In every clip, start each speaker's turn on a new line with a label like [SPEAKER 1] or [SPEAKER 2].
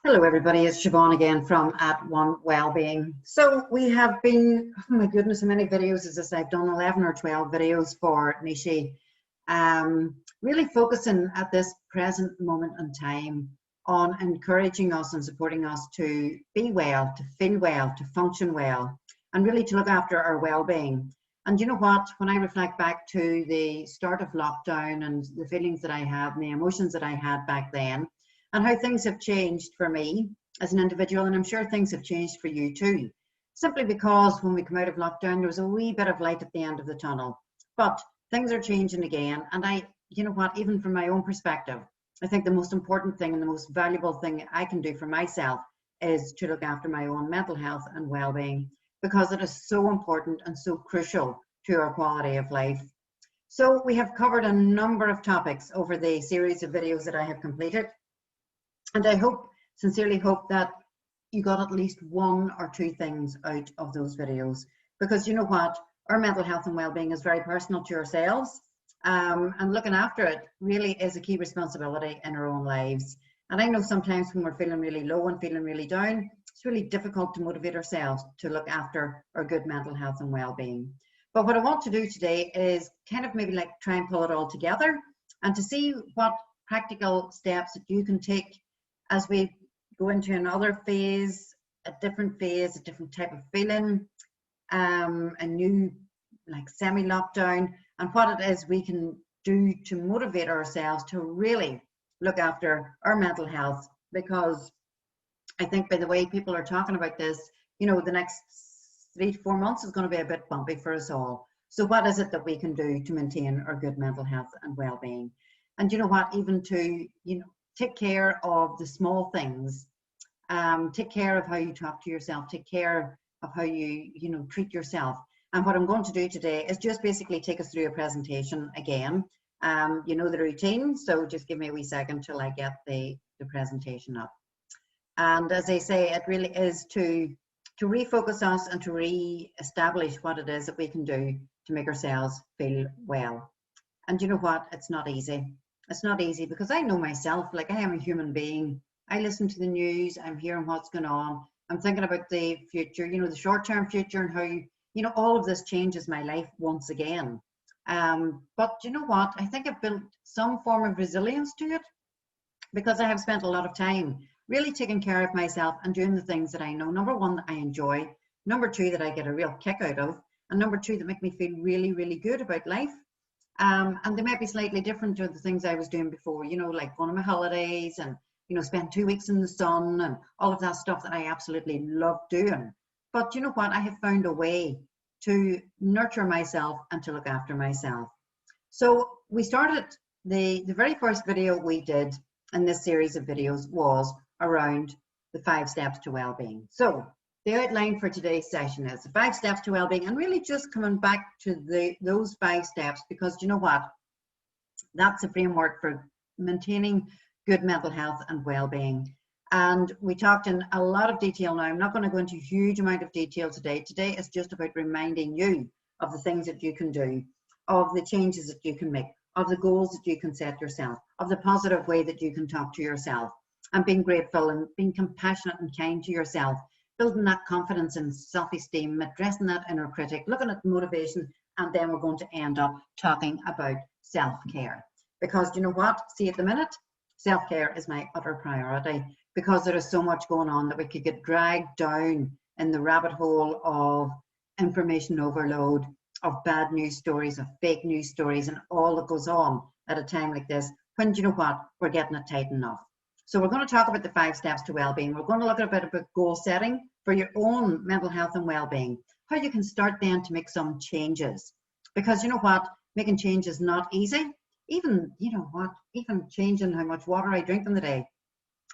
[SPEAKER 1] Hello everybody, it's Siobhan again from At One Wellbeing. So we have been, oh my goodness, how many videos is this? I've done 11 or 12 videos for Nishi. Really focusing at this present moment in time on encouraging us and supporting us to be well, to feel well, to function well, and really to look after our well-being. And you know what, when I reflect back to the start of lockdown and the feelings that I had and the emotions that I had back then, and how things have changed for me as an individual, and I'm sure things have changed for you too, simply because when we come out of lockdown, there was a wee bit of light at the end of the tunnel. But things are changing again, and you know what, even from my own perspective, I think the most important thing and the most valuable thing I can do for myself is to look after my own mental health and well-being, because it is so important and so crucial to our quality of life. So we have covered a number of topics over the series of videos that I have completed. And I sincerely hope that you got at least one or two things out of those videos, because you know what, our mental health and well-being is very personal to ourselves, and looking after it really is a key responsibility in our own lives. And I know sometimes when we're feeling really low and feeling really down, it's really difficult to motivate ourselves to look after our good mental health and well-being. But what I want to do today is kind of maybe like try and pull it all together and to see what practical steps that you can take as we go into another phase, a different type of feeling, a new like semi-lockdown, and what it is we can do to motivate ourselves to really look after our mental health. Because I think by the way people are talking about this, you know, the next 3 to 4 months is going to be a bit bumpy for us all. So what is it that we can do to maintain our good mental health and well-being? And you know what, even to, you know, take care of the small things, take care of how you talk to yourself, take care of how you treat yourself. And what I'm going to do today is just basically take us through a presentation again. You know the routine, so just give me a wee second till I get the presentation up. And as I say, it really is to refocus us and to re-establish what it is that we can do to make ourselves feel well. And you know what, it's not easy. It's not easy, because I know myself, like I am a human being. I listen to the news, I'm hearing what's going on, I'm thinking about the future, you know, the short-term future, and how, you know, all of this changes my life once again. But you know what, I think I've built some form of resilience to it, because I have spent a lot of time really taking care of myself and doing the things that I know, number one, that I enjoy, number two, that I get a real kick out of, and number two, that make me feel really, really good about life. And they might be slightly different to the things I was doing before, you know, like going on my holidays and, you know, spend 2 weeks in the sun and all of that stuff that I absolutely love doing. But you know what, I have found a way to nurture myself and to look after myself. So we started, the very first video we did in this series of videos was around the 5 steps to well-being. So the outline for today's session is the 5 steps to well-being, and really just coming back to those 5 steps, because you know what, that's a framework for maintaining good mental health and well-being. And we talked in a lot of detail. Now I'm not going to go into a huge amount of detail today. Today is just about reminding you of the things that you can do, of the changes that you can make, of the goals that you can set yourself, of the positive way that you can talk to yourself, and being grateful and being compassionate and kind to yourself, building that confidence and self-esteem, addressing that inner critic, looking at motivation, and then we're going to end up talking about self-care. Because you know what, see, at the minute, self-care is my utter priority, because there is so much going on that we could get dragged down in the rabbit hole of information overload, of bad news stories, of fake news stories, and all that goes on at a time like this, when, you know what, we're getting it tight enough. So we're going to talk about the 5 steps to well-being. We're going to look at a bit about goal setting for your own mental health and well-being, how you can start then to make some changes. Because you know what, making change is not easy. Even, you know what, even changing how much water I drink in the day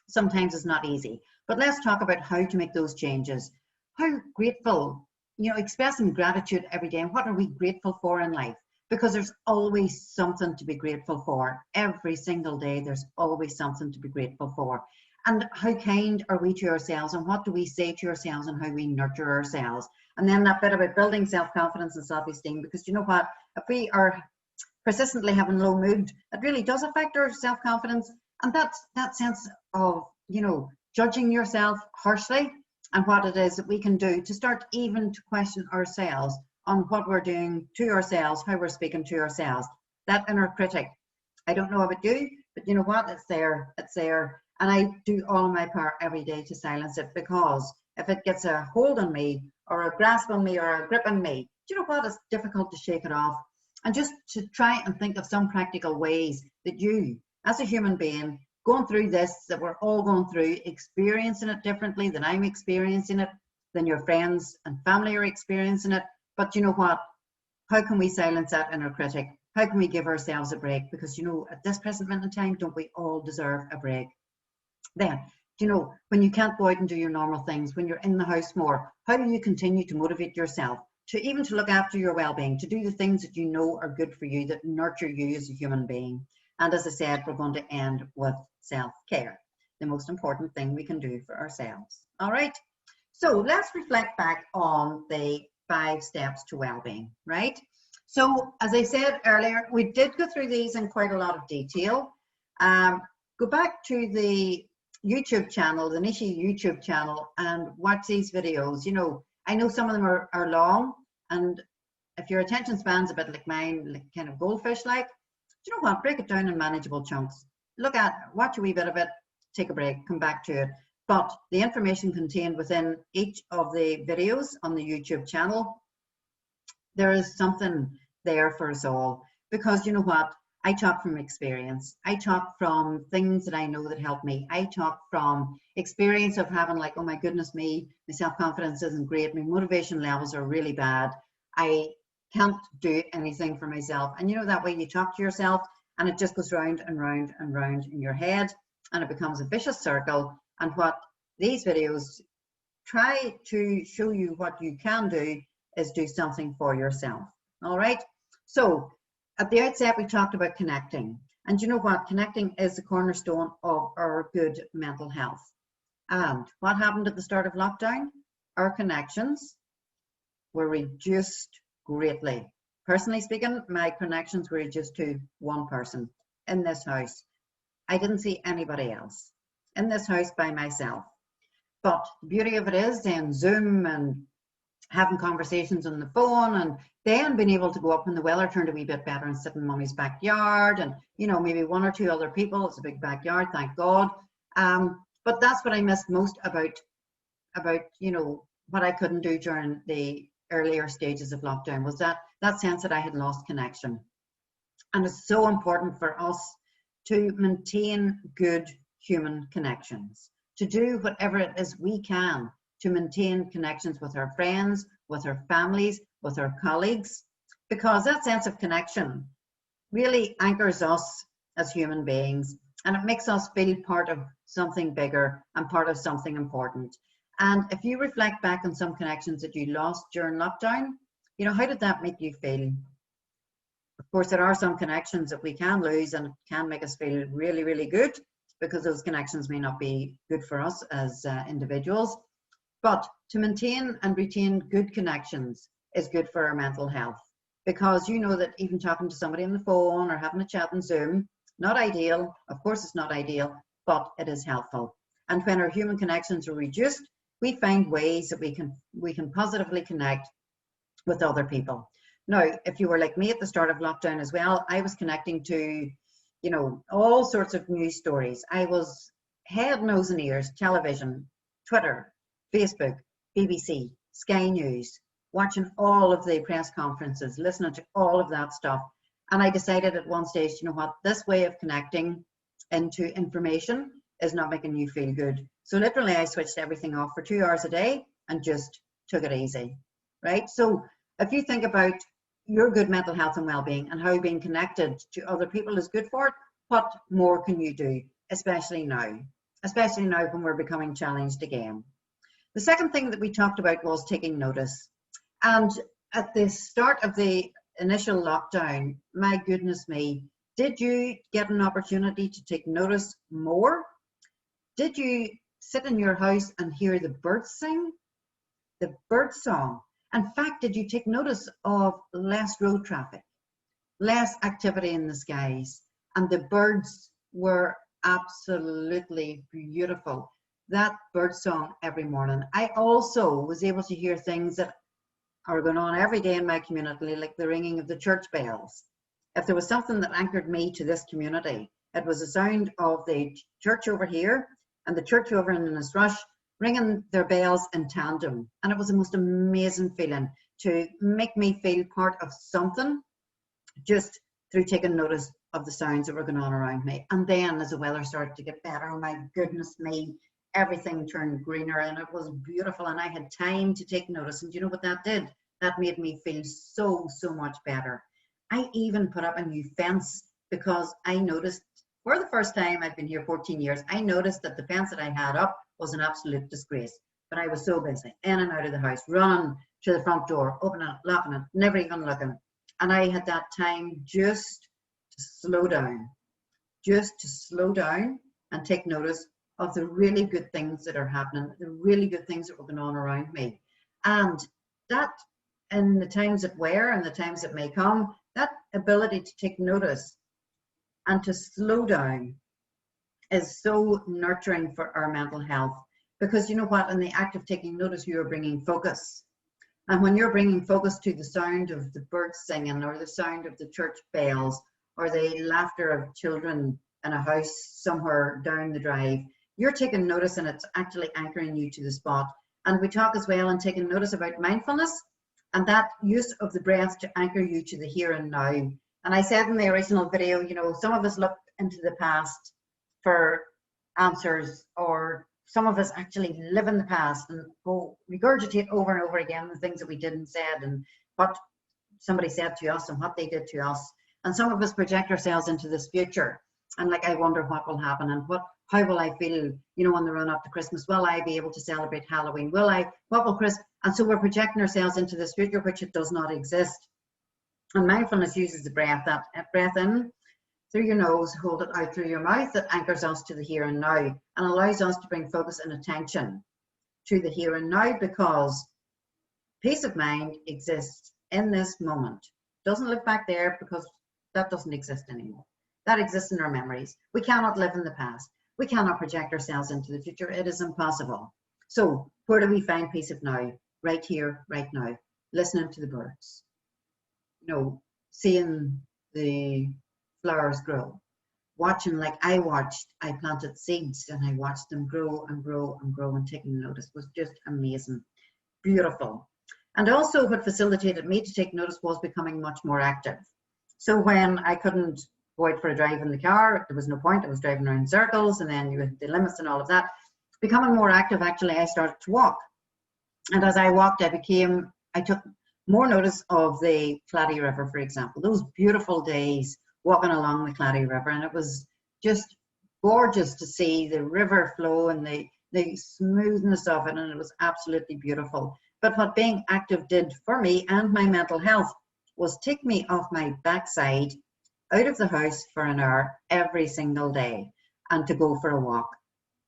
[SPEAKER 1] sometimes is not easy. But let's talk about how to make those changes. How grateful, you know, expressing gratitude every day. And what are we grateful for in life? Because there's always something to be grateful for. Every single day, there's always something to be grateful for. And how kind are we to ourselves, and what do we say to ourselves, and how we nurture ourselves. And then that bit about building self-confidence and self-esteem, because you know what, if we are persistently having low mood, it really does affect our self-confidence. And that's that sense of, you know, judging yourself harshly, and what it is that we can do to start even to question ourselves on what we're doing to ourselves, how we're speaking to ourselves. That inner critic. I don't know about you, but you know what? It's there. It's there. And I do all of my part every day to silence it, because if it gets a hold on me or a grasp on me or a grip on me, do you know what? It's difficult to shake it off. And just to try and think of some practical ways that you, as a human being, going through this, that we're all going through, experiencing it differently than I'm experiencing it, than your friends and family are experiencing it. But you know what? How can we silence that inner critic? How can we give ourselves a break? Because, you know, at this present moment in time, don't we all deserve a break? Then, you know, when you can't go out and do your normal things, when you're in the house more, how do you continue to motivate yourself to even to look after your well-being, to do the things that you know are good for you, that nurture you as a human being? And as I said, we're going to end with self-care, the most important thing we can do for ourselves. All right. So let's reflect back on the 5 steps to well-being, right? So as I said earlier, we did go through these in quite a lot of detail. Go back to the YouTube channel, the Nishi YouTube channel, and watch these videos. You know, I know some of them are long, and if your attention span's a bit like mine, like kind of goldfish-like, you know what, break it down in manageable chunks. Watch a wee bit of it, take a break, come back to it. But the information contained within each of the videos on the YouTube channel, there is something there for us all. Because you know what, I talk from experience. I talk from things that I know that help me. I talk from experience of having like, oh my goodness me, my self-confidence isn't great, my motivation levels are really bad, I can't do anything for myself. And you know, that way you talk to yourself and it just goes round and round and round in your head, and it becomes a vicious circle. And what these videos try to show you what you can do is do something for yourself. All right. So at the outset, we talked about connecting. And you know what? Connecting is the cornerstone of our good mental health. And what happened at the start of lockdown? Our connections were reduced greatly. Personally speaking, my connections were reduced to one person in this house. I didn't see anybody else in this house by myself. But the beauty of it is then Zoom and having conversations on the phone, and then being able to go up when the weather turned a wee bit better and sit in mommy's backyard, and you know, maybe 1 or 2 other people. It's a big backyard, thank God. But that's what I missed most about you know, what I couldn't do during the earlier stages of lockdown, was that sense that I had lost connection. And it's so important for us to maintain good human connections, to do whatever it is we can to maintain connections with our friends, with our families, with our colleagues, because that sense of connection really anchors us as human beings, and it makes us feel part of something bigger and part of something important. And if you reflect back on some connections that you lost during lockdown, you know, how did that make you feel? Of course, there are some connections that we can lose and can make us feel really, really good, because those connections may not be good for us as individuals. But to maintain and retain good connections is good for our mental health, because you know that even talking to somebody on the phone or having a chat on Zoom, not ideal. Of course, it's not ideal, but it is helpful. And when our human connections are reduced, we find ways that we can positively connect with other people. Now, if you were like me at the start of lockdown as well, I was connecting to, you know, all sorts of news stories. I was head, nose and ears, television, Twitter, Facebook, BBC, Sky News, watching all of the press conferences, listening to all of that stuff. And I decided at one stage, you know what, this way of connecting into information is not making you feel good. So literally I switched everything off for 2 hours a day and just took it easy, right? So if you think about your good mental health and well-being and how being connected to other people is good for it, what more can you do, especially now when we're becoming challenged again? The second thing that we talked about was taking notice. And at the start of the initial lockdown, my goodness me, did you get an opportunity to take notice more? Did you sit in your house and hear the birds sing? The bird song. In fact, did you take notice of less road traffic, less activity in the skies? And the birds were absolutely beautiful. that bird song every morning. I also was able to hear things that are going on every day in my community, like the ringing of the church bells. If there was something that anchored me to this community, it was the sound of the church over here and the church over in Innisrush ringing their bells in tandem. And it was the most amazing feeling to make me feel part of something just through taking notice of the sounds that were going on around me. And then as the weather started to get better, oh my goodness me, everything turned greener and it was beautiful, and I had time to take notice. And you know what that did? That made me feel so much better. I even put up a new fence because I noticed, for the first time, I've been here 14 years, I noticed that the fence that I had up was an absolute disgrace. But I was so busy, in and out of the house, running to the front door, opening it, locking it, never even looking. And I had that time just to slow down and take notice of the really good things that are happening, the really good things that were going on around me. And that, in the times that were and the times that may come, that ability to take notice and to slow down is so nurturing for our mental health. Because you know what, in the act of taking notice, you are bringing focus. And when you're bringing focus to the sound of the birds singing, or the sound of the church bells, or the laughter of children in a house somewhere down the drive, you're taking notice, and it's actually anchoring you to the spot. And we talk as well in taking notice about mindfulness and that use of the breath to anchor you to the here and now. And I said in the original video, you know, some of us look into the past for answers, or some of us actually live in the past and go regurgitate over and over again the things that we did and said, and what somebody said to us and what they did to us. And some of us project ourselves into this future, and like, I wonder what will happen, and how will I feel, you know, on the run up to Christmas? Will I be able to celebrate Halloween? What will Chris? And so we're projecting ourselves into this future, which it does not exist. And mindfulness uses the breath, that breath in through your nose, hold it out through your mouth, that anchors us to the here and now and allows us to bring focus and attention to the here and now, because peace of mind exists in this moment. It doesn't live back there, because that doesn't exist anymore. That exists in our memories. We cannot live in the past. We cannot project ourselves into the future. It is impossible. So where do we find peace of now? Right here, right now, listening to the birds, you know, seeing the flowers grow, watching, like I planted seeds and I watched them grow and grow and grow, and taking notice was just amazing, beautiful. And also what facilitated me to take notice was becoming much more active. So when I couldn't go out for a drive in the car, there was no point, I was driving around in circles, and then you had the limits and all of that. Becoming more active, actually, I started to walk. And as I walked, I took more notice of the Claddy River, for example, those beautiful days walking along the Claddy River, and it was just gorgeous to see the river flow and the smoothness of it, and it was absolutely beautiful. But what being active did for me and my mental health was take me off my backside out of the house for an hour every single day and to go for a walk.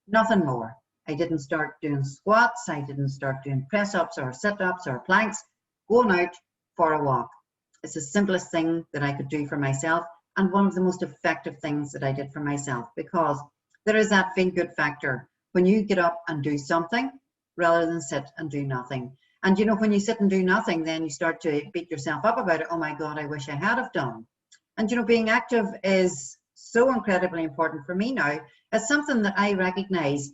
[SPEAKER 1] Nothing more. I didn't start doing squats, I didn't start doing press-ups or sit-ups or planks. Going out for a walk. It's the simplest thing that I could do for myself, and one of the most effective things that I did for myself, because there is that feel-good factor when you get up and do something rather than sit and do nothing. And you know, when you sit and do nothing, then you start to beat yourself up about it. Oh my God, I wish I had have done. And you know, being active is so incredibly important for me now. It's something that I recognize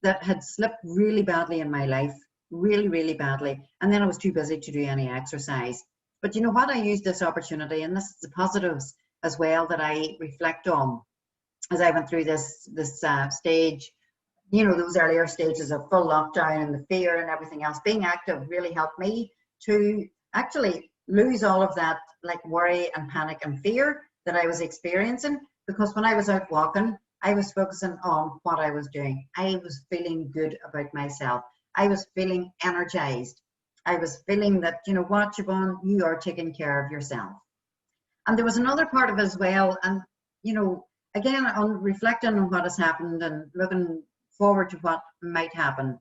[SPEAKER 1] that had slipped really badly in my life, really badly, and then I was too busy to do any exercise. But you know what, I used this opportunity, and this is the positives as well that I reflect on as I went through this stage, you know, those earlier stages of full lockdown and the fear and everything else. Being active really helped me to actually lose all of that, like, worry and panic and fear that I was experiencing, because when I was out walking, I was focusing on what I was doing. I was feeling good about myself. I was feeling energized. I was feeling that, you know what, Siobhan, you are taking care of yourself. And there was another part of it as well. And, you know, again, on reflecting on what has happened and looking forward to what might happen.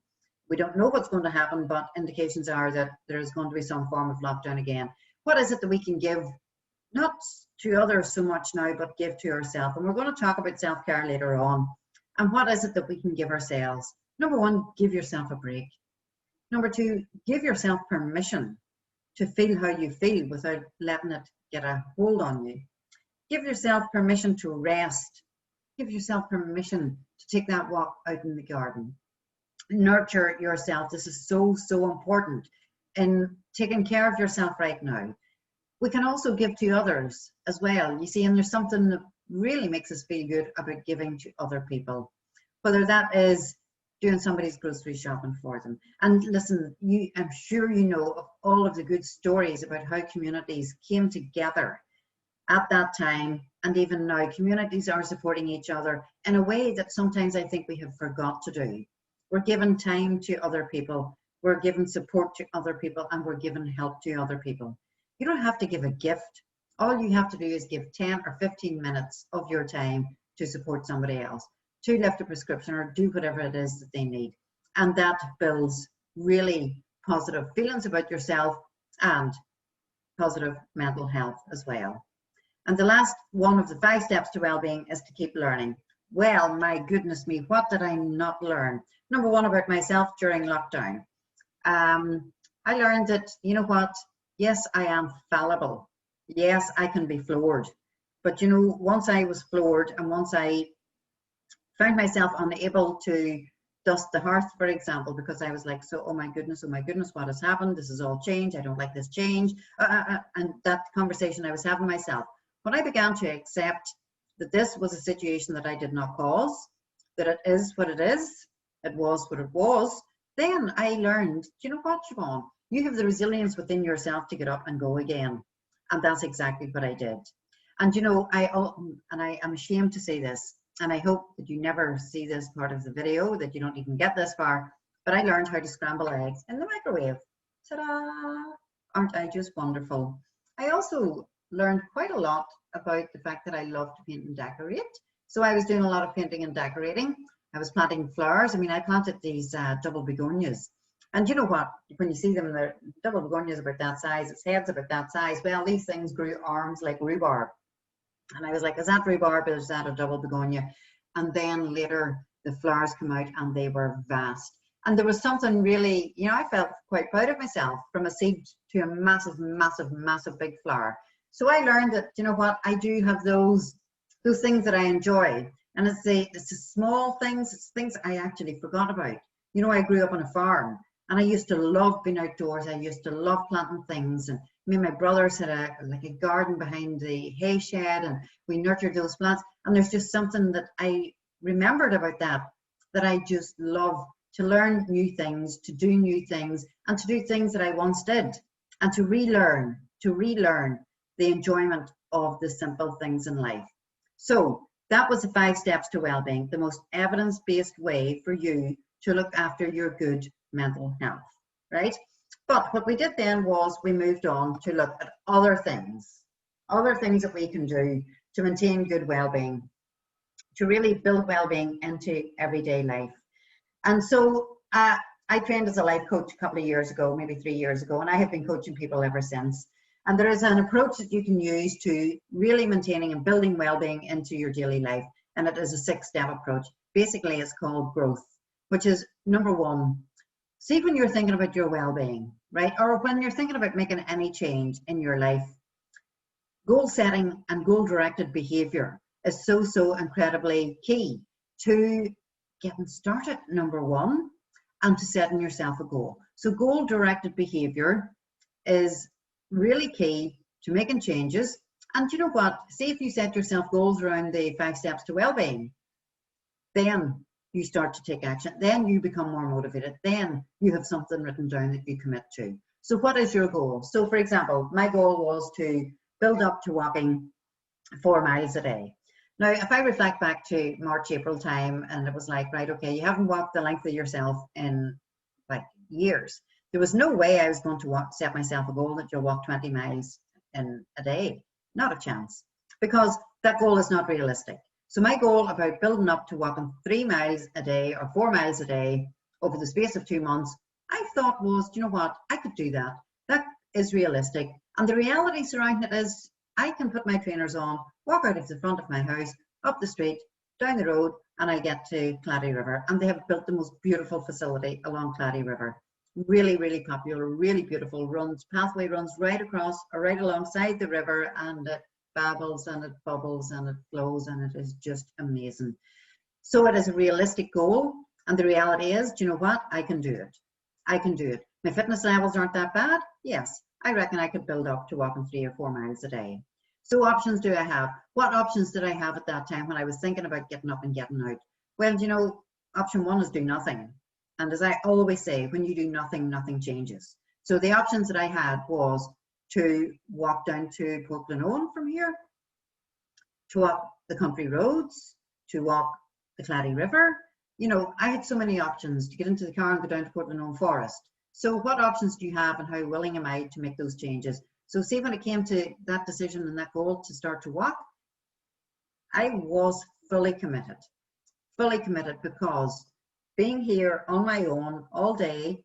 [SPEAKER 1] We don't know what's going to happen, but indications are that there is going to be some form of lockdown again. What is it that we can give, not to others so much now, but give to ourselves? And we're going to talk about self-care later on. And what is it that we can give ourselves? Number one, give yourself a break. Number two, give yourself permission to feel how you feel without letting it get a hold on you. Give yourself permission to rest. Give yourself permission to take that walk out in the garden. Nurture yourself. This is so, so important in taking care of yourself right now. We can also give to others as well, you see, and there's something that really makes us feel good about giving to other people, whether that is doing somebody's grocery shopping for them. And listen, I'm sure you know of all of the good stories about how communities came together at that time, and even now communities are supporting each other in a way that sometimes I think we have forgot to do. We're giving time to other people, we're giving support to other people, and we're giving help to other people. You don't have to give a gift. All you have to do is give 10 or 15 minutes of your time to support somebody else, to lift a prescription or do whatever it is that they need. And that builds really positive feelings about yourself and positive mental health as well. And the last one of the 5 steps to well-being is to keep learning. Well, my goodness me, what did I not learn? Number one, about myself during lockdown. I learned that, you know what, yes, I am fallible. Yes, I can be floored. But you know, once I was floored and once I found myself unable to dust the hearth, for example, because I was like, so, oh my goodness, what has happened? This is all change. I don't like this change. And that conversation I was having myself. When I began to accept that this was a situation that I did not cause, that it is what it is, it was what it was, then I learned, you know what, Siobhan, you have the resilience within yourself to get up and go again. And that's exactly what I did. And you know, I am ashamed to say this, and I hope that you never see this part of the video, that you don't even get this far, but I learned how to scramble eggs in the microwave. Ta-da! Aren't I just wonderful? I also learned quite a lot about the fact that I love to paint and decorate. So I was doing a lot of painting and decorating. I was planting flowers. I mean, I planted these double begonias. And you know what, when you see them, they're double begonias about that size, its head's about that size. Well, these things grew arms like rhubarb. And I was like, is that rhubarb or is that a double begonia? And then later the flowers come out and they were vast. And there was something really, you know, I felt quite proud of myself, from a seed to a massive, massive, massive big flower. So I learned that, you know what, I do have those things that I enjoy. And it's the small things, it's things I actually forgot about. You know, I grew up on a farm and I used to love being outdoors. I used to love planting things. And me and my brothers had a garden behind the hay shed, and we nurtured those plants. And there's just something that I remembered about that I just love, to learn new things, to do new things, and to do things that I once did, and to relearn the enjoyment of the simple things in life. So that was the 5 steps to well-being, the most evidence-based way for you to look after your good mental health, right? But what we did then was we moved on to look at other things that we can do to maintain good well-being, to really build well-being into everyday life. And so I trained as a life coach a couple of years ago, maybe 3 years ago, and I have been coaching people ever since. And there is an approach that you can use to really maintaining and building well-being into your daily life. And it is a 6-step approach. Basically, it's called growth, which is number 1. See, when you're thinking about your well-being, right? Or when you're thinking about making any change in your life, goal setting and goal-directed behavior is so incredibly key to getting started, number 1, and to setting yourself a goal. So goal-directed behavior is really key to making changes. And you know what? Say if you set yourself goals around the 5 steps to well-being, then you start to take action. Then you become more motivated. Then you have something written down that you commit to. So what is your goal? So for example, my goal was to build up to walking 4 miles a day. Now, if I reflect back to March, April time, and it was like, right, okay, you haven't walked the length of yourself in like years. There was no way I was going to set myself a goal that you'll walk 20 miles in a day. Not a chance, because that goal is not realistic. So my goal about building up to walking 3 miles a day or 4 miles a day over the space of 2 months, I thought was, you know what, I could do that. That is realistic. And the reality surrounding it is I can put my trainers on, walk out of the front of my house, up the street, down the road, and I get to Claddy River, and they have built the most beautiful facility along Claddy River. Really, really popular, really beautiful, pathway runs right across, or right alongside the river, and it babbles and it bubbles and it flows, and it is just amazing. So it is a realistic goal, and the reality is, do you know what? I can do it. I can do it. My fitness levels aren't that bad. Yes, I reckon I could build up to walking 3 or 4 miles a day. So options do I have? What options did I have at that time when I was thinking about getting up and getting out? Well, you know, option 1 is do nothing. And as I always say, when you do nothing, nothing changes. So the options that I had was to walk down to Port Glenone from here, to walk the country roads, to walk the Claddy River. You know, I had so many options to get into the car and go down to Port Glenone Forest. So what options do you have, and how willing am I to make those changes? So see, when it came to that decision and that goal to start to walk, I was fully committed, because being here on my own all day,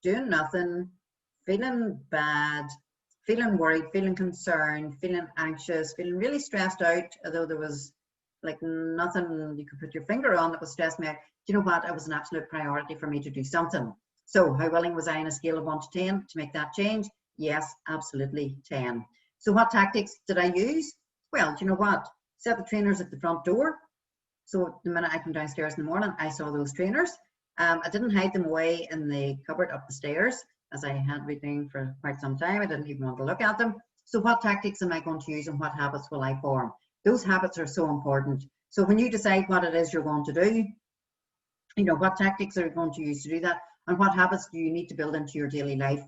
[SPEAKER 1] doing nothing, feeling bad, feeling worried, feeling concerned, feeling anxious, feeling really stressed out, although there was like nothing you could put your finger on that was stressing me out. Do you know what? It was an absolute priority for me to do something. So how willing was I on a scale of 1 to 10 to make that change? Yes, absolutely 10. So what tactics did I use? Well, do you know what? Set the trainers at the front door. So the minute I come downstairs in the morning, I saw those trainers. I didn't hide them away in the cupboard up the stairs, as I had been doing for quite some time. I didn't even want to look at them. So what tactics am I going to use, and what habits will I form? Those habits are so important. So when you decide what it is you're going to do, you know, what tactics are you going to use to do that, and what habits do you need to build into your daily life?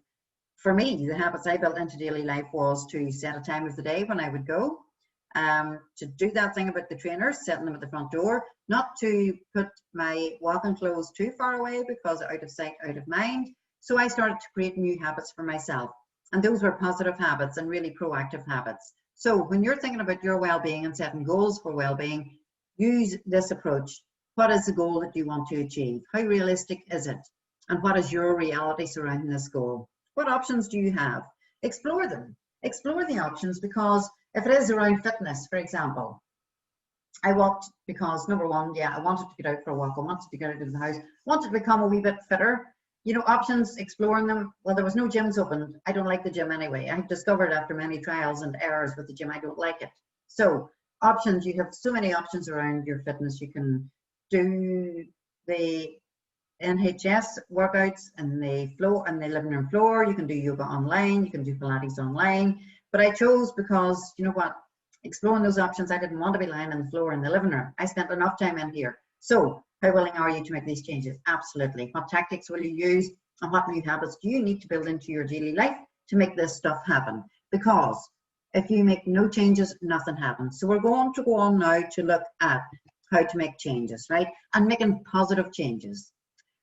[SPEAKER 1] For me, the habits I built into daily life was to set a time of the day when I would go, to do that thing about the trainers, setting them at the front door, not to put my walking clothes too far away, because out of sight, out of mind. So I started to create new habits for myself, and those were positive habits and really proactive habits. So when you're thinking about your well-being and setting goals for well-being, use this approach. What is the goal that you want to achieve? How realistic is it? And what is your reality surrounding this goal? What options do you have? Explore them. Explore the options, because if it is around fitness, for example, I walked because, number one, yeah, I wanted to get out for a walk. I wanted to get out of the house. Wanted to become a wee bit fitter. You know, options, exploring them. Well, there was no gyms open. I don't like the gym anyway. I've discovered after many trials and errors with the gym, I don't like it. So options, you have so many options around your fitness. You can do the NHS workouts and the floor and the living room floor. You can do yoga online. You can do Pilates online. But I chose because, you know what, exploring those options, I didn't want to be lying on the floor in the living room. I spent enough time in here. So how willing are you to make these changes? Absolutely. What tactics will you use, and what new habits do you need to build into your daily life to make this stuff happen? Because if you make no changes, nothing happens. So we're going to go on now to look at how to make changes, right? And making positive changes.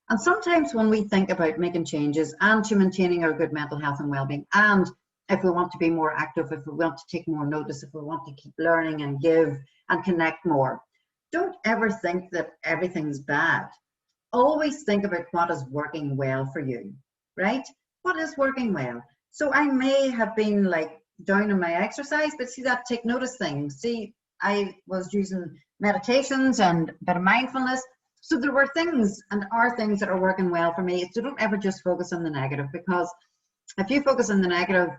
[SPEAKER 1] And sometimes when we think about making changes and to maintaining our good mental health and well-being, and if we want to be more active, if we want to take more notice, if we want to keep learning and give and connect more, don't ever think that everything's bad. Always think about what is working well for you, right? What is working well? So I may have been like down on my exercise, but see that take notice thing. See, I was using meditations and a bit of mindfulness. So there were things and are things that are working well for me. So don't ever just focus on the negative, because if you focus on the negative,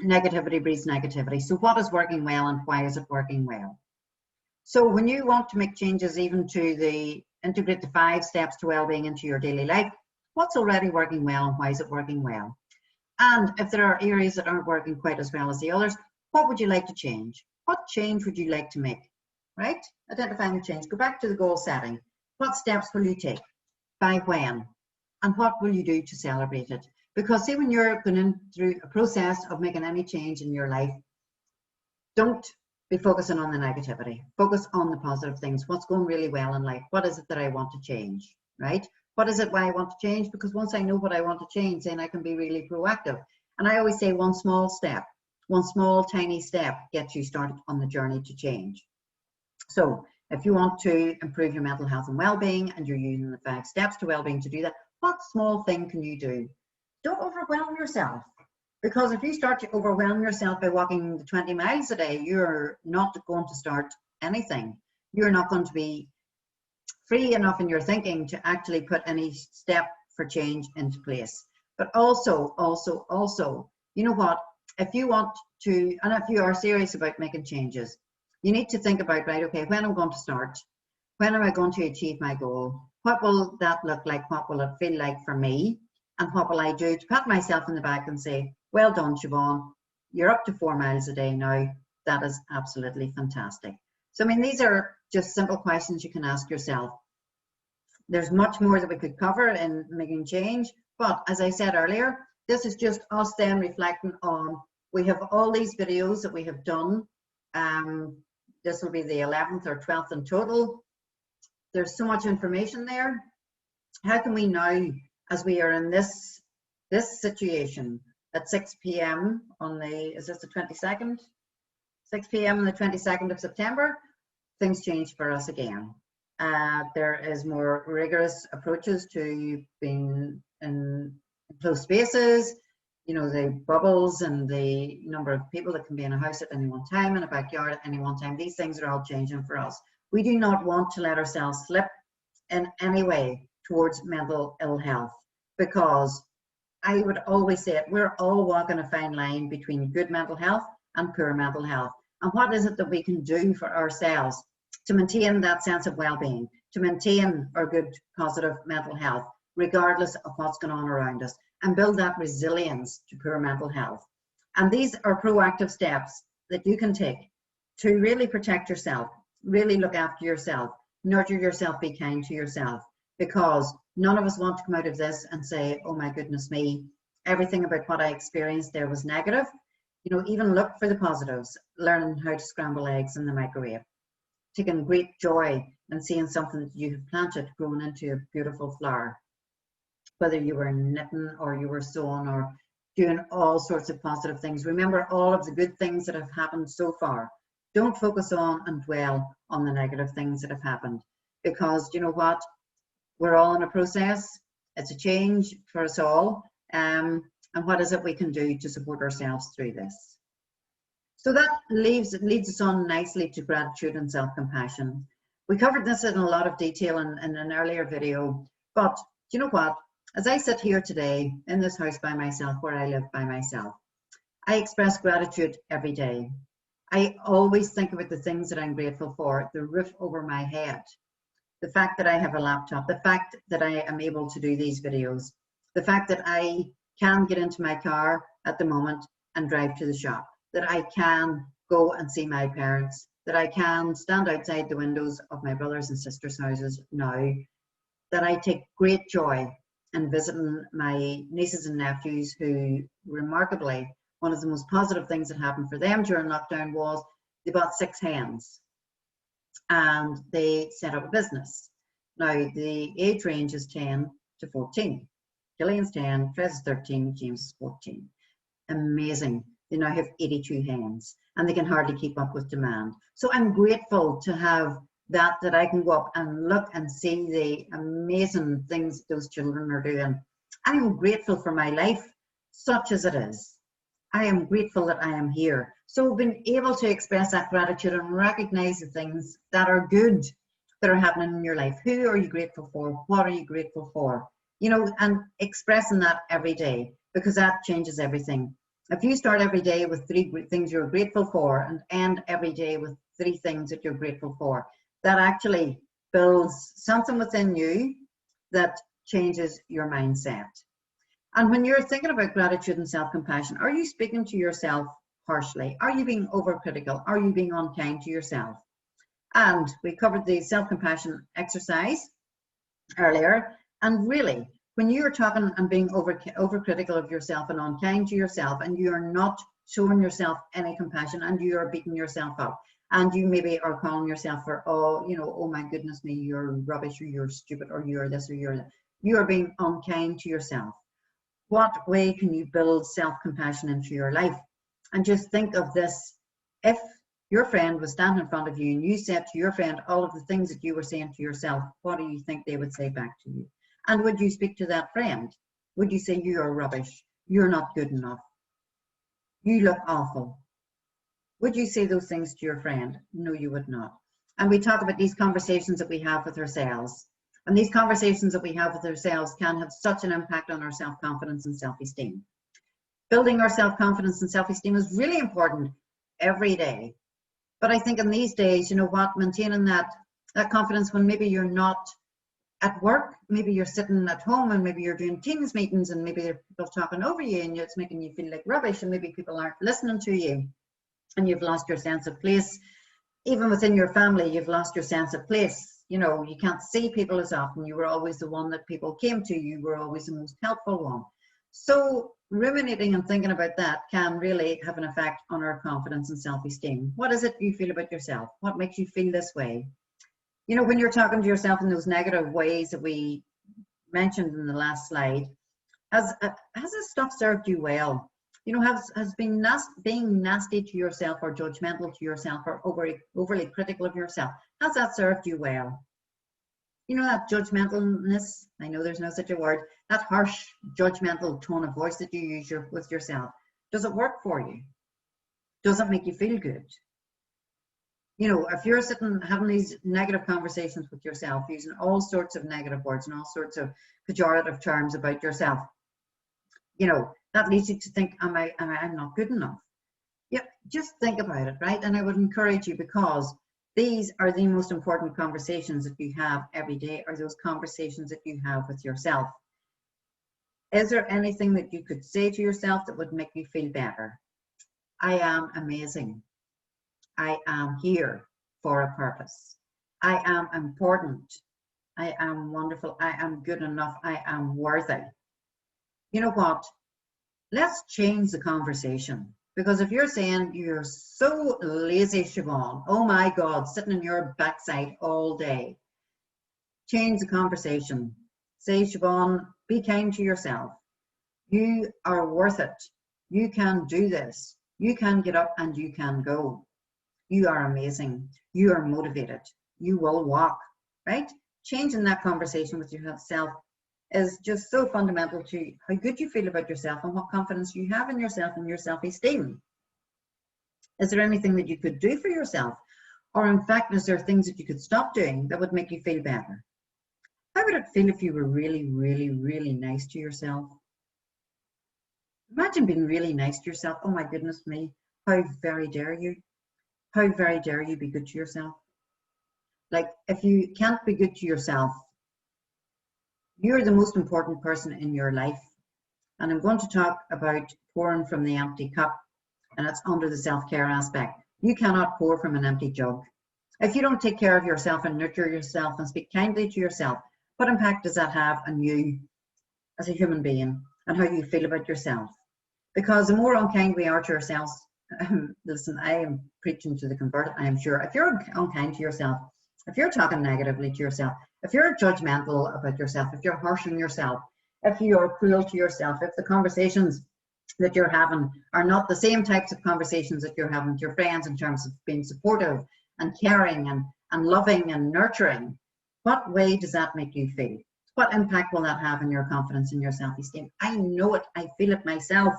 [SPEAKER 1] negativity breeds negativity. So what is working well, and why is it working well? So when you want to make changes, even to integrate the 5 steps to well-being into your daily life, what's already working well and why is it working well? And if there are areas that aren't working quite as well as the others, what would you like to change? What change would you like to make, right? Identifying the change. Go back to the goal setting. What steps will you take? By when? And what will you do to celebrate it? Because see, when you're going through a process of making any change in your life, don't be focusing on the negativity. Focus on the positive things. What's going really well in life? What is it that I want to change, right? What is it why I want to change? Because once I know what I want to change, then I can be really proactive. And I always say one small step, one small tiny step gets you started on the journey to change. So if you want to improve your mental health and well-being, and you're using the 5 steps to well-being to do that, what small thing can you do? Don't overwhelm yourself. Because if you start to overwhelm yourself by walking 20 miles a day, you're not going to start anything. You're not going to be free enough in your thinking to actually put any step for change into place. But also, you know what, if you want to, and if you are serious about making changes, you need to think about, right, okay, when I'm going to start, when am I going to achieve my goal, what will that look like, what will it feel like for me, and what will I do to pat myself in the back and say, well done, Siobhan, you're up to 4 miles a day now. That is absolutely fantastic. So, I mean, these are just simple questions you can ask yourself. There's much more that we could cover in making change, but as I said earlier, this is just us then reflecting on, we have all these videos that we have done. This will be the 11th or 12th in total. There's so much information there. How can we now, as we are in this situation at 6 p.m. on the, is this the 22nd? 6 p.m. on the 22nd of September, things change for us again. There is more rigorous approaches to being in closed spaces, you know, the bubbles and the number of people that can be in a house at any one time, in a backyard at any one time. These things are all changing for us. We do not want to let ourselves slip in any way towards mental ill health, because I would always say it, we're all walking a fine line between good mental health and poor mental health. And what is it that we can do for ourselves to maintain that sense of well-being, to maintain our good, positive mental health, regardless of what's going on around us, and build that resilience to poor mental health? And these are proactive steps that you can take to really protect yourself, really look after yourself, nurture yourself, be kind to yourself, because none of us want to come out of this and say, oh my goodness me, everything about what I experienced there was negative. You know, even look for the positives, learning how to scramble eggs in the microwave, taking great joy in seeing something that you have planted growing into a beautiful flower, whether you were knitting or you were sewing or doing all sorts of positive things. Remember all of the good things that have happened so far. Don't focus on and dwell on the negative things that have happened, because you know what? We're all in a process. It's a change for us all. And what is it we can do to support ourselves through this? So that leads us on nicely to gratitude and self-compassion. We covered this in a lot of detail in an earlier video, but you know what? As I sit here today in this house by myself, where I live by myself, I express gratitude every day. I always think about the things that I'm grateful for: the roof over my head, the fact that I have a laptop, the fact that I am able to do these videos, the fact that I can get into my car at the moment and drive to the shop, that I can go and see my parents, that I can stand outside the windows of my brothers and sisters' houses now, that I take great joy in visiting my nieces and nephews who, remarkably, one of the most positive things that happened for them during lockdown was they bought 6 hens and they set up a business. Now, the age range is 10 to 14. Gillian's 10, Fred is 13, James is 14. Amazing. They now have 82 hens and they can hardly keep up with demand. So I'm grateful to have that I can go up and look and see the amazing things those children are doing. I am grateful for my life, such as it is. I am grateful that I am here. So being able to express that gratitude and recognize the things that are good that are happening in your life. Who are you grateful for? What are you grateful for? You know, and expressing that every day, because that changes everything. If you start every day with 3 things you're grateful for and end every day with 3 things that you're grateful for, that actually builds something within you that changes your mindset. And when you're thinking about gratitude and self-compassion, are you speaking to yourself harshly? Are you being overcritical? Are you being unkind to yourself? And we covered the self-compassion exercise earlier. And really, when you're talking and being overcritical of yourself and unkind to yourself, and you are not showing yourself any compassion, and you are beating yourself up, and you maybe are calling yourself for, oh, you know, oh my goodness me, you're rubbish, or you're stupid, or you're this, or you're that. You are being unkind to yourself. What way can you build self-compassion into your life? And just think of this: if your friend was standing in front of you and you said to your friend all of the things that you were saying to yourself, what do you think they would say back to you? And would you speak to that friend? Would you say, you are rubbish, you're not good enough, you look awful? Would you say those things to your friend? No, you would not. And we talk about these conversations that we have with ourselves. And these conversations that we have with ourselves can have such an impact on our self-confidence and self-esteem. Building our self-confidence and self-esteem is really important every day. But I think in these days, you know what, maintaining that confidence when maybe you're not at work, maybe you're sitting at home and maybe you're doing Teams meetings and maybe there are people talking over you and it's making you feel like rubbish and maybe people aren't listening to you and you've lost your sense of place. Even within your family, you've lost your sense of place. You know, you can't see people as often. You were always the one that people came to. You were always the most helpful one. So ruminating and thinking about that can really have an effect on our confidence and self-esteem. What is it you feel about yourself? What makes you feel this way? You know, when you're talking to yourself in those negative ways that we mentioned in the last slide, has this stuff served you well? You know, has being nasty to yourself or judgmental to yourself or overly critical of yourself, has that served you well? You know, that judgmentalness, I know there's no such a word, that harsh, judgmental tone of voice that you use with yourself, does it work for you? Does it make you feel good? You know, if you're sitting having these negative conversations with yourself, using all sorts of negative words and all sorts of pejorative terms about yourself, you know, that leads you to think, I'm not good enough. Yeah, just think about it, right? And I would encourage you, because these are the most important conversations that you have every day, are those conversations that you have with yourself. Is there anything that you could say to yourself that would make you feel better? I am amazing. I am here for a purpose. I am important. I am wonderful. I am good enough. I am worthy. You know what? Let's change the conversation. Because if you're saying you're so lazy, Siobhan, oh my God, sitting on your backside all day, change the conversation. Say, Siobhan, be kind to yourself. You are worth it. You can do this. You can get up and you can go. You are amazing. You are motivated. You will walk, right? Changing that conversation with yourself is just so fundamental to how good you feel about yourself and what confidence you have in yourself and your self-esteem. Is there anything that you could do for yourself? Or in fact, is there things that you could stop doing that would make you feel better? How would it feel if you were really, really, really nice to yourself? Imagine being really nice to yourself. Oh my goodness me, how very dare you? How very dare you be good to yourself? Like, if you can't be good to yourself, you're the most important person in your life. And I'm going to talk about pouring from the empty cup, and it's under the self-care aspect. You cannot pour from an empty jug. If you don't take care of yourself and nurture yourself and speak kindly to yourself, what impact does that have on you as a human being and how you feel about yourself? Because the more unkind we are to ourselves, listen, I am preaching to the converted, I am sure. If you're unkind to yourself, if you're talking negatively to yourself, if you're judgmental about yourself, if you're harsh on yourself, if you're cruel to yourself, if the conversations that you're having are not the same types of conversations that you're having with your friends in terms of being supportive and caring and loving and nurturing, what way does that make you feel? What impact will that have on your confidence and your self-esteem? I know it, I feel it myself.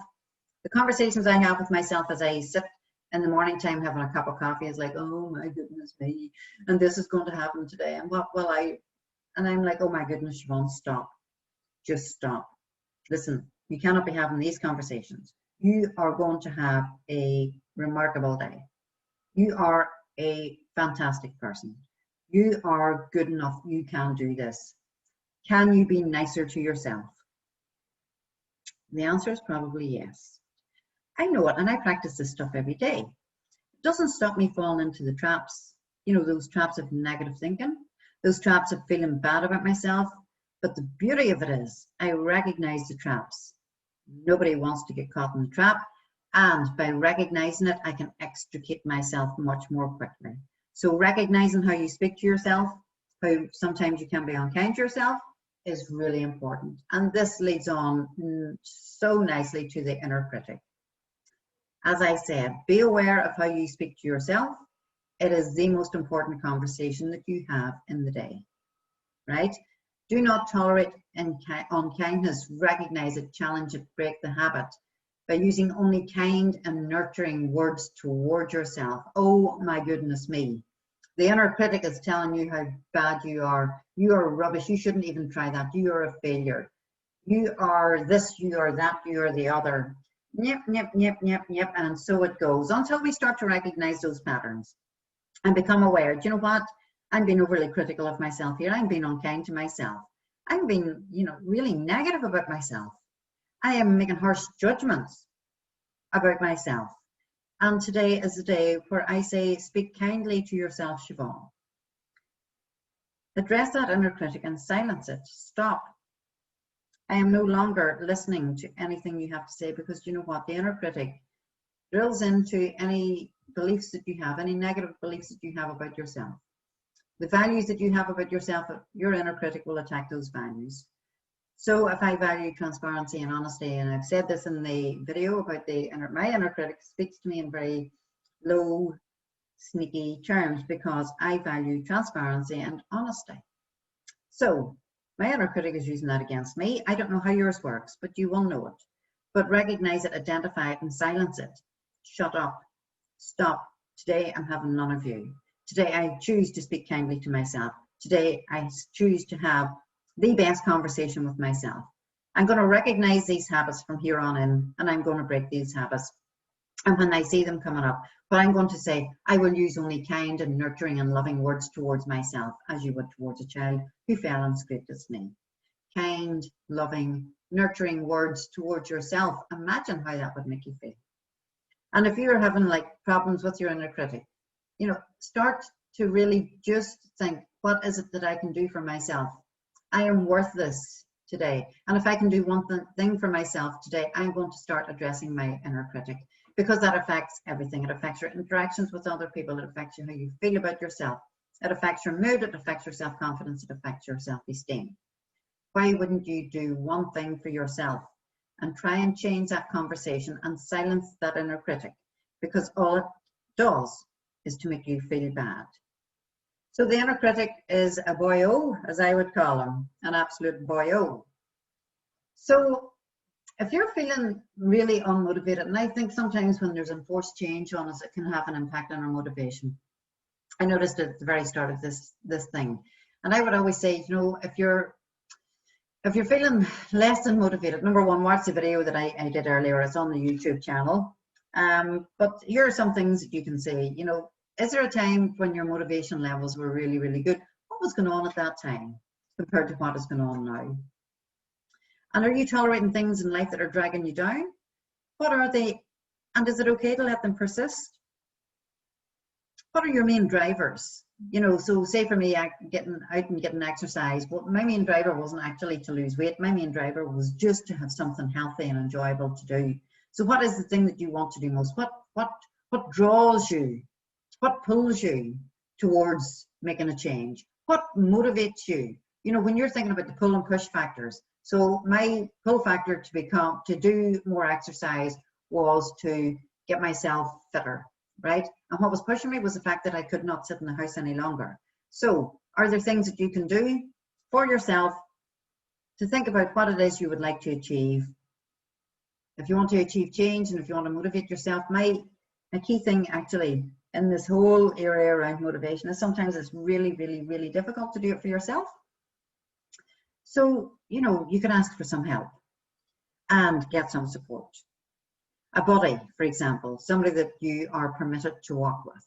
[SPEAKER 1] The conversations I have with myself as I sit in the morning time having a cup of coffee is like, oh my goodness me, and this is going to happen today, and what will and I'm like, oh my goodness, Siobhan, stop. Just stop. Listen, you cannot be having these conversations. You are going to have a remarkable day. You are a fantastic person. You are good enough. You can do this. Can you be nicer to yourself? The answer is probably yes. I know it, and I practice this stuff every day. It doesn't stop me falling into the traps, you know, those traps of negative thinking, those traps of feeling bad about myself. But the beauty of it is I recognize the traps. Nobody wants to get caught in the trap. And by recognizing it, I can extricate myself much more quickly. So recognizing how you speak to yourself, how sometimes you can be unkind to yourself, is really important. And this leads on so nicely to the inner critic. As I said, be aware of how you speak to yourself. It is the most important conversation that you have in the day, right? Do not tolerate unkindness. Recognize it, challenge it, break the habit by using only kind and nurturing words toward yourself. Oh my goodness me. The inner critic is telling you how bad you are. You are rubbish. You shouldn't even try that. You are a failure. You are this, you are that, you are the other. Yep, yep, yep, yep, yep. And so it goes until we start to recognize those patterns and become aware. Do you know what? I'm being overly critical of myself here. I'm being unkind to myself. I'm being, really negative about myself. I am making harsh judgments about myself. And today is the day where I say, speak kindly to yourself, Siobhan. Address that inner critic and silence it. Stop. I am no longer listening to anything you have to say, because you know what? The inner critic drills into any beliefs that you have, any negative beliefs that you have about yourself. The values that you have about yourself, your inner critic will attack those values. So if I value transparency and honesty, and I've said this in the video about my inner critic speaks to me in very low, sneaky terms because I value transparency and honesty. So my inner critic is using that against me. I don't know how yours works, but you will know it. But recognize it, identify it, and silence it. Shut up. Stop. Today I'm having none of you. Today I choose to speak kindly to myself. Today I choose to have the best conversation with myself. I'm going to recognize these habits from here on in, and I'm going to break these habits. And when I see them coming up, what I'm going to say, I will use only kind and nurturing and loving words towards myself, as you would towards a child who fell and scraped its knee. Kind, loving, nurturing words towards yourself. Imagine how that would make you feel. And if you're having like problems with your inner critic, start to really just think, what is it that I can do for myself? I am worth this today. And if I can do one thing for myself today, I'm going to start addressing my inner critic, because that affects everything. It affects your interactions with other people. It affects you, how you feel about yourself. It affects your mood. It affects your self-confidence. It affects your self-esteem. Why wouldn't you do one thing for yourself and try and change that conversation and silence that inner critic? Because all it does is to make you feel bad. So the inner critic is a boyo, as I would call him, an absolute boyo. So if you're feeling really unmotivated, and I think sometimes when there's enforced change on us, it can have an impact on our motivation. I noticed at the very start of this thing, and I would always say, if you're feeling less than motivated, number one, watch the video that I did earlier. It's on the YouTube channel. But here are some things that you can say. Is there a time when your motivation levels were really, really good? What was going on at that time compared to what is going on now? And are you tolerating things in life that are dragging you down? What are they? And is it okay to let them persist? What are your main drivers? So say for me, getting out and getting exercise, well, my main driver wasn't actually to lose weight. My main driver was just to have something healthy and enjoyable to do. So what is the thing that you want to do most? What draws you? What pulls you towards making a change? What motivates you? When you're thinking about the pull and push factors. So my pull factor to do more exercise was to get myself fitter, right? And what was pushing me was the fact that I could not sit in the house any longer. So are there things that you can do for yourself to think about what it is you would like to achieve? If you want to achieve change and if you want to motivate yourself, a key thing actually in this whole area around motivation is sometimes it's really, really, really difficult to do it for yourself. So, you can ask for some help and get some support. A buddy, for example, somebody that you are permitted to walk with,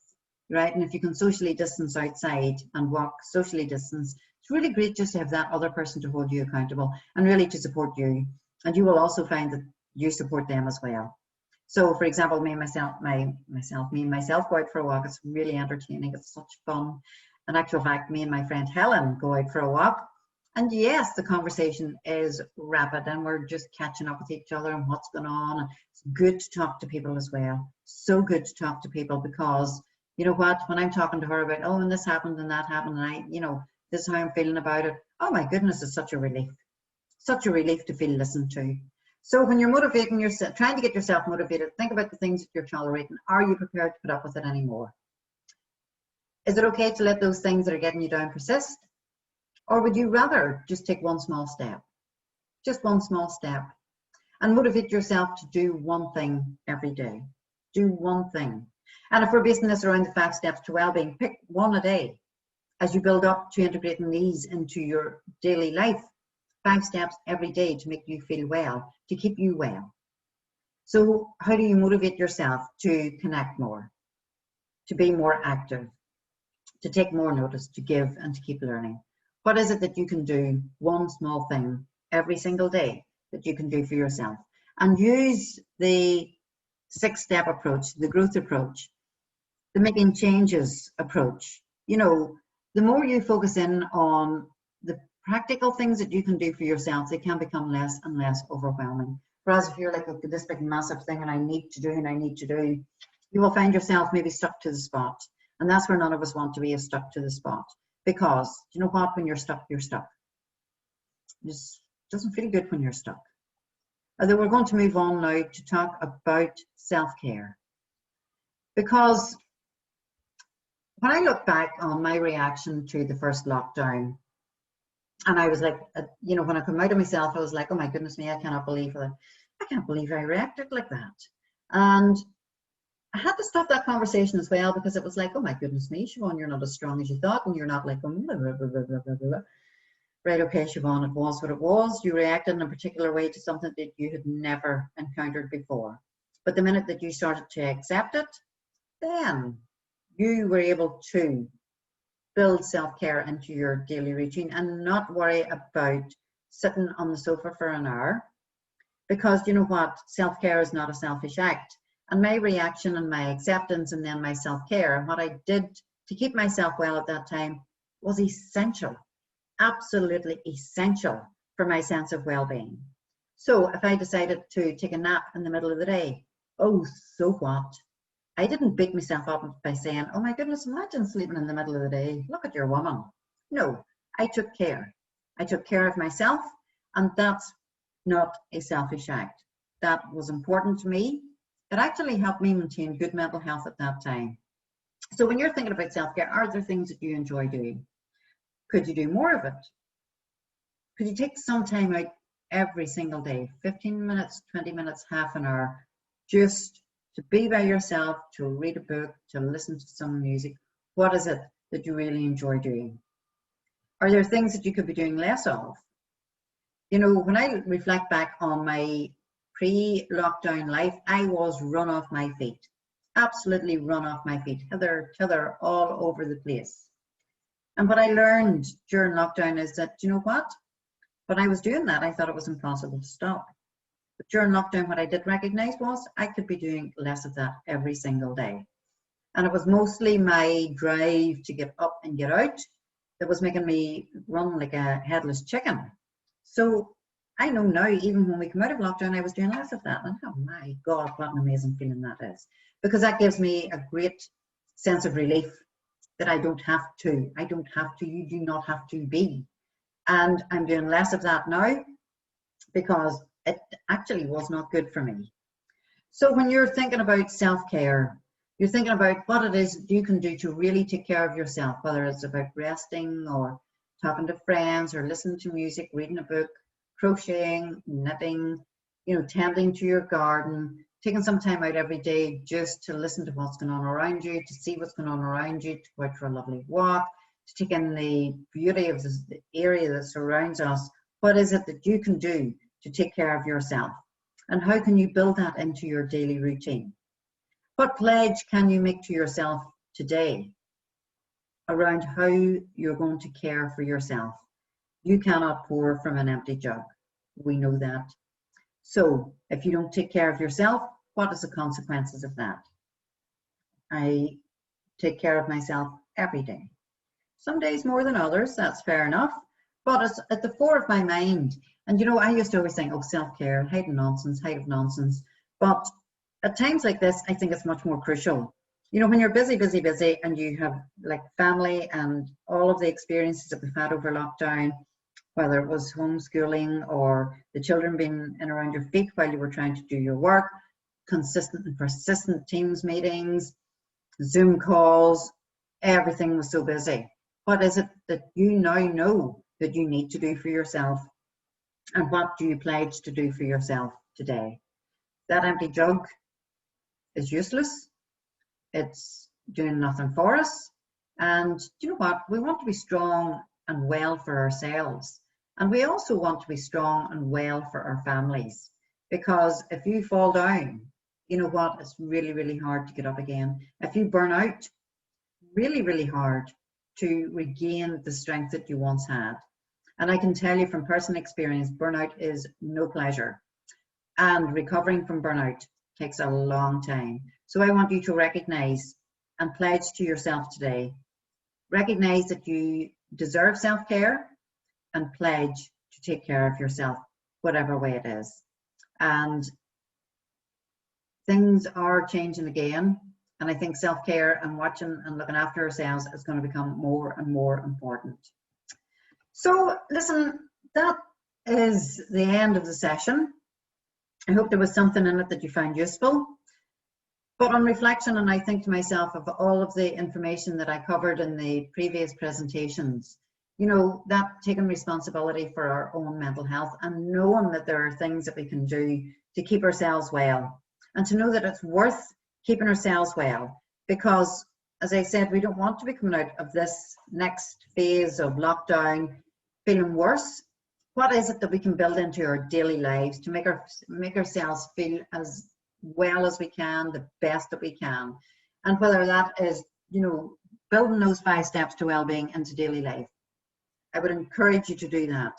[SPEAKER 1] right? And if you can socially distance outside and walk socially distance, it's really great just to have that other person to hold you accountable and really to support you. And you will also find that you support them as well. So for example, me and myself go out for a walk. It's really entertaining. It's such fun. In actual fact, me and my friend Helen go out for a walk. And yes, the conversation is rapid and we're just catching up with each other and what's going on. It's good to talk to people as well. So good to talk to people because, you know what, when I'm talking to her about, and this happened and that happened and this is how I'm feeling about it. Oh my goodness, it's such a relief. Such a relief to feel listened to. So when you're motivating yourself, trying to get yourself motivated, think about the things that you're tolerating. Are you prepared to put up with it anymore? Is it okay to let those things that are getting you down persist? Or would you rather just take one small step? Just one small step. And motivate yourself to do one thing every day. Do one thing. And if we're basing this around the 5 steps to well-being, pick one a day as you build up to integrating these into your daily life. 5 steps every day to make you feel well, to keep you well. So how do you motivate yourself to connect more, to be more active, to take more notice, to give, and to keep learning? What is it that you can do, one small thing every single day that you can do for yourself? And use the 6-step approach, the growth approach, the making changes approach. You know, the more you focus in on the practical things that you can do for yourself, they can become less and less overwhelming. Whereas if you're like, okay, this big massive thing and I need to do and I need to do, you will find yourself maybe stuck to the spot. And that's where none of us want to be, is stuck to the spot. Because you know what, when you're stuck, you're stuck. It just doesn't feel good when you're stuck. Although we're going to move on now to talk about self-care. Because when I look back on my reaction to the first lockdown, and I was like, you know, when I come out of myself, I was like, oh my goodness me, I can't believe I reacted like that. And I had to stop that conversation as well, because it was like, oh my goodness me, Siobhan, you're not as strong as you thought, and you're not like, blah, blah, blah, blah, blah, blah. Right, okay, Siobhan, it was what it was. You reacted in a particular way to something that you had never encountered before. But the minute that you started to accept it, then you were able to build self-care into your daily routine and not worry about sitting on the sofa for an hour. Because you know what? Self-care is not a selfish act. And my reaction and my acceptance and then my self-care and what I did to keep myself well at that time was essential. Absolutely essential for my sense of well-being. So if I decided to take a nap in the middle of the day, oh, so what? I didn't beat myself up by saying, oh my goodness, imagine sleeping in the middle of the day. Look at your woman. No, I took care. I took care of myself, and that's not a selfish act. That was important to me. It actually helped me maintain good mental health at that time. So when you're thinking about self-care, are there things that you enjoy doing? Could you do more of it? Could you take some time out every single day, 15 minutes, 20 minutes, half an hour, just to be by yourself, to read a book, to listen to some music? What is it that you really enjoy doing? Are there things that you could be doing less of? You know, when I reflect back on my pre-lockdown life, I was run off my feet, absolutely run off my feet, hither, thither, all over the place. And what I learned during lockdown is that, you know what? When I was doing that, I thought it was impossible to stop. But during lockdown, what I did recognize was I could be doing less of that every single day. And it was mostly my drive to get up and get out that was making me run like a headless chicken. So I know now, even when we come out of lockdown, I was doing less of that. And oh my God, what an amazing feeling that is. Because that gives me a great sense of relief that I don't have to. I don't have to. You do not have to be. And I'm doing less of that now because it actually was not good for me. So when you're thinking about self-care, you're thinking about what it is you can do to really take care of yourself, whether it's about resting or talking to friends or listening to music, reading a book, crocheting, knitting, you know, tending to your garden, taking some time out every day just to listen to what's going on around you, to see what's going on around you, to go out for a lovely walk, to take in the beauty of the area that surrounds us. What is it that you can do to take care of yourself? And how can you build that into your daily routine? What pledge can you make to yourself today around how you're going to care for yourself? You cannot pour from an empty jug. We know that. So if you don't take care of yourself, what is the consequences of that? I take care of myself every day. Some days more than others, that's fair enough, but it's at the fore of my mind. And you know, I used to always think, oh, self-care, height of nonsense. But at times like this, I think it's much more crucial. You know, when you're busy, and you have like family and all of the experiences that we've had over lockdown, whether it was homeschooling or the children being in around your feet while you were trying to do your work, consistent and persistent Teams meetings, Zoom calls, everything was so busy. What is it that you now know that you need to do for yourself? And what do you pledge to do for yourself today? That empty jug is useless. it's doing nothing for us. And you know what? We want to be strong and well for ourselves. And we also want to be strong and well for our families. Because if you fall down, you know what? It's really, really hard to get up again. If you burn out, really, really hard to regain the strength that you once had. And I can tell you from personal experience, burnout is no pleasure. And recovering from burnout takes a long time. So I want you to recognize and pledge to yourself today. Recognize that you deserve self-care and pledge to take care of yourself, whatever way it is. And things are changing again. And I think self-care and watching and looking after ourselves is going to become more and more important. So listen, that is the end of the session. I hope there was something in it that you found useful. But on reflection, and I think to myself of all of the information that I covered in the previous presentations, you know, that taking responsibility for our own mental health and knowing that there are things that we can do to keep ourselves well, and to know that it's worth keeping ourselves well, because as I said, we don't want to be coming out of this next phase of lockdown feeling worse. What is it that we can build into our daily lives to make ourselves feel as well as we can, the best that we can? And whether that is, you know, building those 5 steps to well-being into daily life, I would encourage you to do that,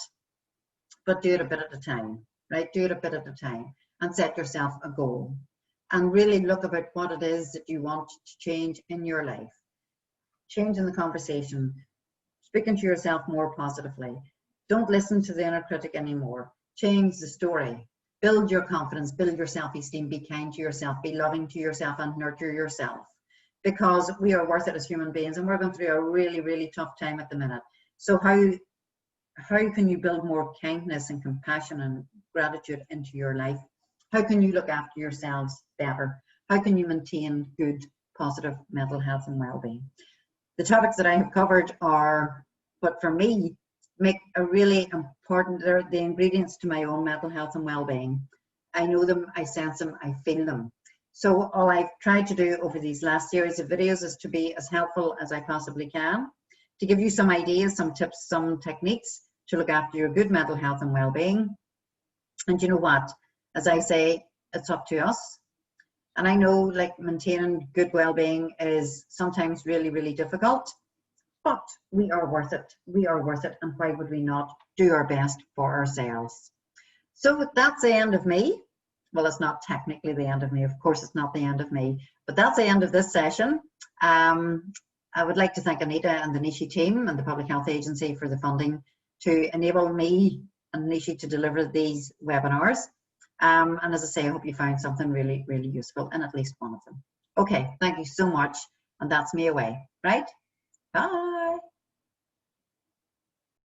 [SPEAKER 1] but do it a bit at a time, right? Do it a bit at a time and set yourself a goal and really look about what it is that you want to change in your life. Changing the conversation, speaking to yourself more positively. Don't listen to the inner critic anymore. Change the story. Build your confidence, build your self-esteem, be kind to yourself, be loving to yourself, and nurture yourself. Because we are worth it as human beings, and we're going through a really, really tough time at the minute. So how can you build more kindness and compassion and gratitude into your life? How can you look after yourselves better? How can you maintain good, positive mental health and well-being? The topics that I have covered are, but for me, make a really important, they're the ingredients to my own mental health and well-being. I know them, I sense them, I feel them. So all I've tried to do over these last series of videos is to be as helpful as I possibly can, to give you some ideas, some tips, some techniques to look after your good mental health and well-being. And you know what? As I say, it's up to us. And I know like maintaining good well-being is sometimes really, really difficult, but we are worth it. We are worth it. And why would we not do our best for ourselves? So that's the end of me. Well, it's not technically the end of me. Of course, it's not the end of me, but that's the end of this session. I would like to thank Anita and the Nishi team and the Public Health Agency for the funding to enable me and Nishi to deliver these webinars. And as I say, I hope you found something really, really useful in at least one of them. Okay, thank you so much. And that's me away, right? Bye.